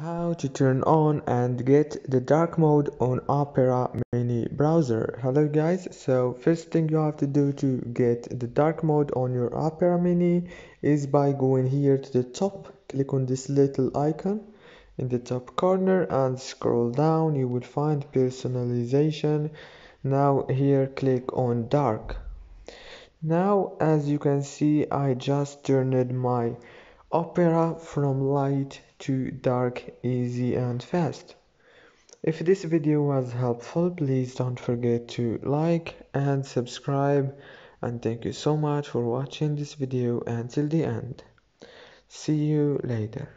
How to turn on and get the dark mode on Opera Mini browser. Hello guys, so first thing you have to do to get the dark mode on your Opera Mini is by going here to the top, click on this little icon in the top corner and scroll down. You will find personalization. Now here click on dark. Now as you can see, I just turned my Opera from light to dark, easy and fast. If this video was helpful, please don't forget to like and subscribe, and thank you so much for watching this video until the end. See you later.